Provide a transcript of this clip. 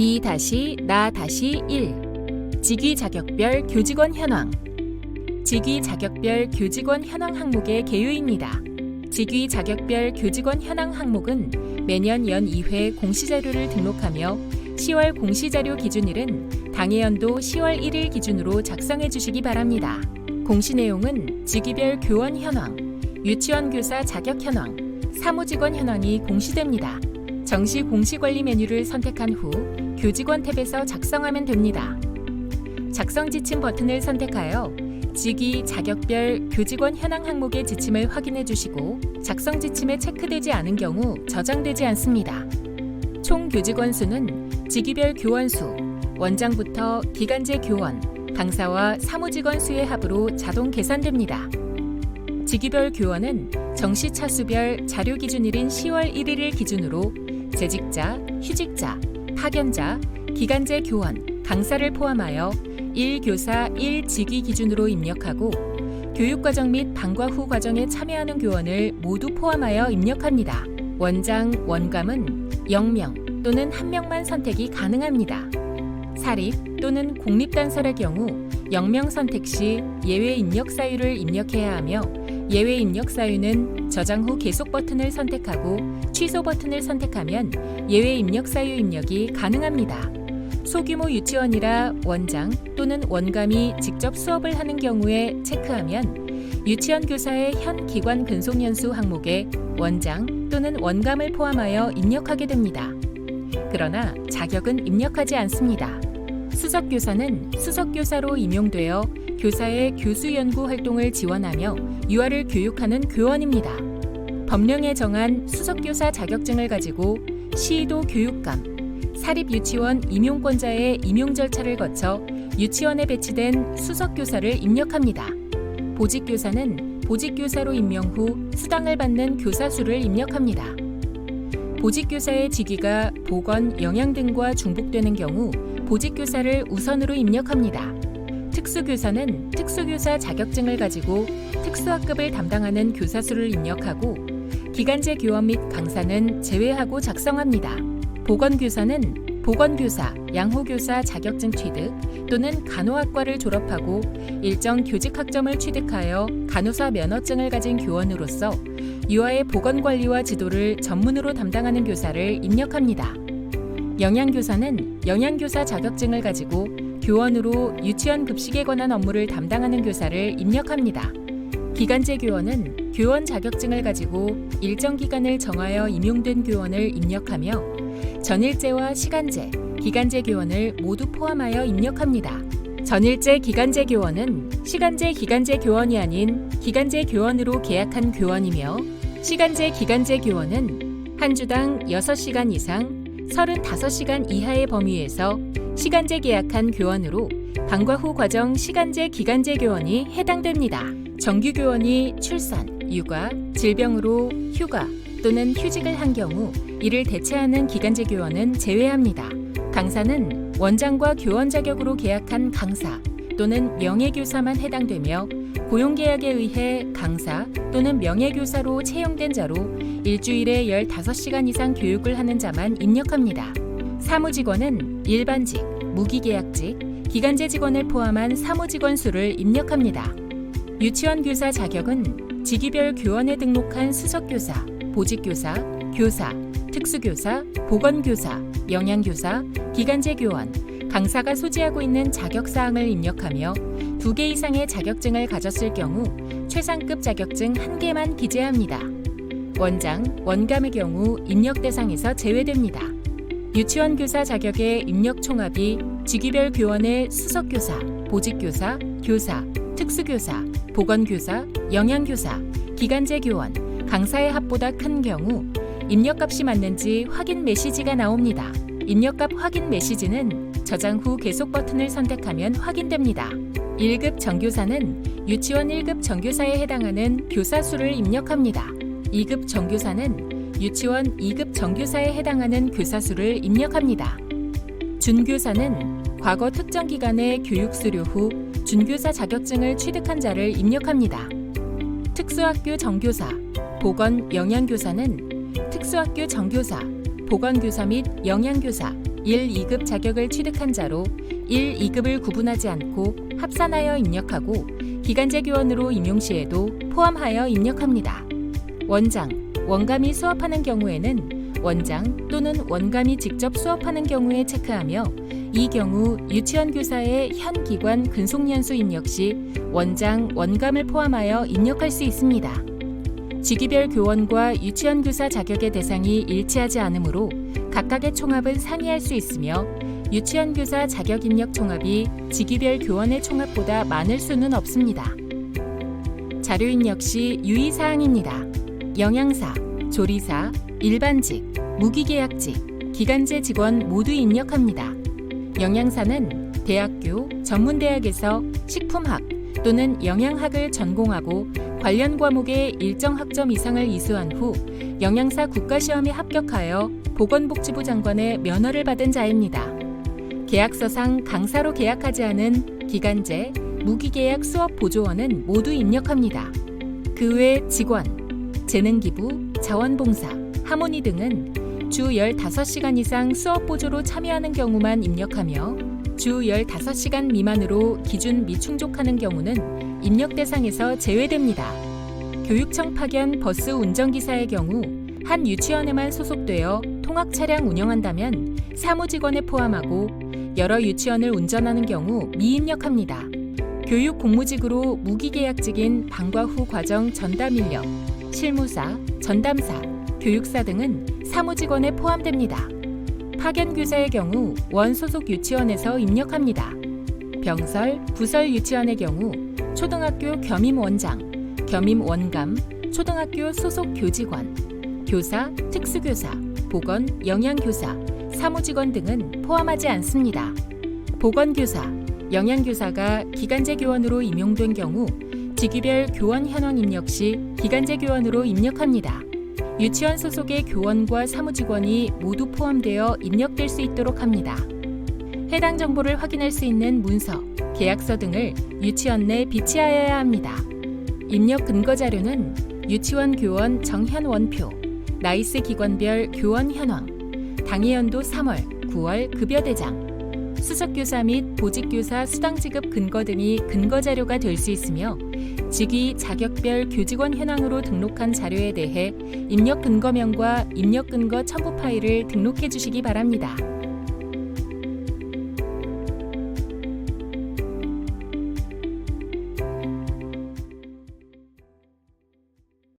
2-나-1 직위 자격별 교직원 현황. 직위 자격별 교직원 현황 항목의 개요입니다. 직위 자격별 교직원 현황 항목은 매년 연 2회 공시자료를 등록하며 10월 공시자료 기준일은 당해 연도 10월 1일 기준으로 작성해 주시기 바랍니다. 공시 내용은 직위별 교원 현황, 유치원 교사 자격 현황, 사무직원 현황이 공시됩니다. 정시 공시관리 메뉴를 선택한 후 교직원 탭에서 작성하면 됩니다. 작성 지침 버튼을 선택하여 직위 자격별 교직원 현황 항목의 지침을 확인해 주시고 작성 지침에 체크되지 않은 경우 저장되지 않습니다. 총 교직원 수는 직위별 교원 수, 원장부터 기간제 교원, 강사와 사무직원 수의 합으로 자동 계산됩니다. 직위별 교원은 정시 차수별 자료 기준일인 10월 1일을 기준으로 재직자, 휴직자, 파견자, 기간제 교원, 강사를 포함하여 1교사 1직위 기준으로 입력하고 교육과정 및 방과 후 과정에 참여하는 교원을 모두 포함하여 입력합니다. 원장, 원감은 0명 또는 1명만 선택이 가능합니다. 사립 또는 공립단설의 경우 0명 선택 시 예외 입력 사유를 입력해야 하며 예외 입력 사유는 저장 후 계속 버튼을 선택하고 취소 버튼을 선택하면 예외 입력 사유 입력이 가능합니다. 소규모 유치원이라 원장 또는 원감이 직접 수업을 하는 경우에 체크하면 유치원 교사의 현 기관 근속 연수 항목에 원장 또는 원감을 포함하여 입력하게 됩니다. 그러나 자격은 입력하지 않습니다. 수석교사는 수석교사로 임용되어 교사의 교수 연구 활동을 지원하며 유아를 교육하는 교원입니다. 법령에 정한 수석교사 자격증을 가지고 시도 교육감, 사립유치원 임용권자의 임용 절차를 거쳐 유치원에 배치된 수석교사를 입력합니다. 보직교사는 보직교사로 임명 후 수당을 받는 교사 수를 입력합니다. 보직교사의 직위가 보건, 영양 등과 중복되는 경우 보직교사를 우선으로 입력합니다. 특수교사는 특수교사 자격증을 가지고 특수학급을 담당하는 교사 수를 입력하고 기간제 교원 및 강사는 제외하고 작성합니다. 보건교사는 보건교사, 양호교사 자격증 취득 또는 간호학과를 졸업하고 일정 교직학점을 취득하여 간호사 면허증을 가진 교원으로서 유아의 보건관리와 지도를 전문으로 담당하는 교사를 입력합니다. 영양교사는 영양교사 자격증을 가지고 교원으로 유치원 급식에 관한 업무를 담당하는 교사를 입력합니다. 기간제 교원은 교원 자격증을 가지고 일정 기간을 정하여 임용된 교원을 입력하며 전일제와 시간제, 기간제 교원을 모두 포함하여 입력합니다. 전일제 기간제 교원은 시간제 기간제 교원이 아닌 기간제 교원으로 계약한 교원이며 시간제 기간제 교원은 한 주당 6시간 이상 35시간 이하의 범위에서 시간제 계약한 교원으로 방과 후 과정 시간제 기간제 교원이 해당됩니다. 정규 교원이 출산, 육아, 질병으로 휴가 또는 휴직을 한 경우 이를 대체하는 기간제 교원은 제외합니다. 강사는 원장과 교원 자격으로 계약한 강사 또는 명예교사만 해당되며 고용계약에 의해 강사 또는 명예교사로 채용된 자로 일주일에 15시간 이상 교육을 하는 자만 입력합니다. 사무직원은 일반직, 무기계약직, 기간제 직원을 포함한 사무직원 수를 입력합니다. 유치원 교사 자격은 직위별 교원에 등록한 수석교사, 보직교사, 교사, 특수교사, 보건교사, 영양교사, 기간제 교원, 강사가 소지하고 있는 자격사항을 입력하며 2개 이상의 자격증을 가졌을 경우 최상급 자격증 1개만 기재합니다. 원장, 원감의 경우 입력 대상에서 제외됩니다. 유치원 교사 자격의 입력 총합이 직위별 교원의 수석교사, 보직교사, 교사, 특수교사, 보건교사, 영양교사, 기간제 교원, 강사의 합보다 큰 경우 입력값이 맞는지 확인 메시지가 나옵니다. 입력값 확인 메시지는 저장 후 계속 버튼을 선택하면 확인됩니다. 1급 정교사는 유치원 1급 정교사에 해당하는 교사 수를 입력합니다. 2급 정교사는 유치원 2급 정교사에 해당하는 교사 수를 입력합니다. 준교사는 과거 특정 기간의 교육 수료 후 준교사 자격증을 취득한 자를 입력합니다. 특수학교 정교사, 보건 영양교사는 특수학교 정교사, 보건교사 및 영양교사, 1, 2급 자격을 취득한 자로 1, 2급을 구분하지 않고 합산하여 입력하고 기간제 교원으로 임용 시에도 포함하여 입력합니다. 원장, 원감이 수업하는 경우에는 원장 또는 원감이 직접 수업하는 경우에 체크하며 이 경우 유치원 교사의 현 기관 근속연수 입력 시 원장, 원감을 포함하여 입력할 수 있습니다. 직위별 교원과 유치원 교사 자격의 대상이 일치하지 않으므로 각각의 총합은 상이할 수 있으며 유치원 교사 자격 입력 총합이 직위별 교원의 총합보다 많을 수는 없습니다. 자료 입력 시 유의사항입니다. 영양사, 조리사, 일반직, 무기계약직, 기간제 직원 모두 입력합니다. 영양사는 대학교, 전문대학에서 식품학 또는 영양학을 전공하고 관련 과목에 일정 학점 이상을 이수한 후 영양사 국가시험에 합격하여 보건복지부 장관의 면허를 받은 자입니다. 계약서상 강사로 계약하지 않은 기간제, 무기계약 수업 보조원은 모두 입력합니다. 그 외 직원, 재능기부, 자원봉사, 하모니 등은 주 15시간 이상 수업 보조로 참여하는 경우만 입력하며 주 15시간 미만으로 기준 미충족하는 경우는 입력 대상에서 제외됩니다. 교육청 파견 버스 운전기사의 경우 한 유치원에만 소속되어 통학 차량 운영한다면 사무직원에 포함하고 여러 유치원을 운전하는 경우 미입력합니다. 교육 공무직으로 무기계약직인 방과 후 과정 전담 인력, 실무사, 전담사, 교육사 등은 사무직원에 포함됩니다. 파견교사의 경우 원소속 유치원에서 입력합니다. 병설, 부설 유치원의 경우 초등학교 겸임원장, 겸임원감, 초등학교 소속 교직원, 교사, 특수교사, 보건, 영양교사, 사무직원 등은 포함하지 않습니다. 보건교사, 영양교사가 기간제 교원으로 임용된 경우 직위별 교원 현황 입력 시 기간제 교원으로 입력합니다. 유치원 소속의 교원과 사무직원이 모두 포함되어 입력될 수 있도록 합니다. 해당 정보를 확인할 수 있는 문서, 계약서 등을 유치원 내 비치하여야 합니다. 입력 근거 자료는 유치원 교원 정현 원표, 나이스 기관별 교원 현황, 당해연도 3월, 9월 급여대장, 수석교사 및 보직교사 수당지급 근거 등이 근거 자료가 될 수 있으며 직위 자격별 교직원 현황으로 등록한 자료에 대해 입력 근거명과 입력 근거 첨부 파일을 등록해 주시기 바랍니다.